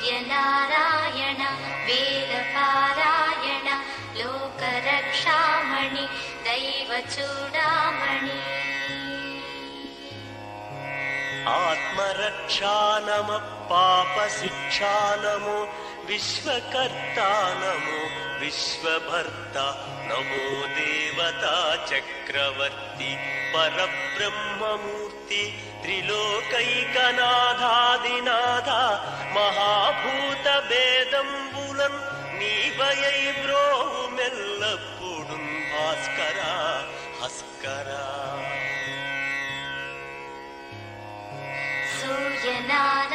सूर्यनारायण वेदपारायण लोकरक्षामणि दैवचूडामणि आत्मरक्षा नमः पापशिक्षा नमो विश्वकर्ता नमो विश्वभर्ता नमो देवता चक्रवर्ती परब्रह्ममूर्ति त्रिलोकैकनाथादिनाथा महाभूतभेदम्बुलं నీవయై బ్రోమెల్లప్పుడుం భాస్కరా హస్కరా सूर्यनारायण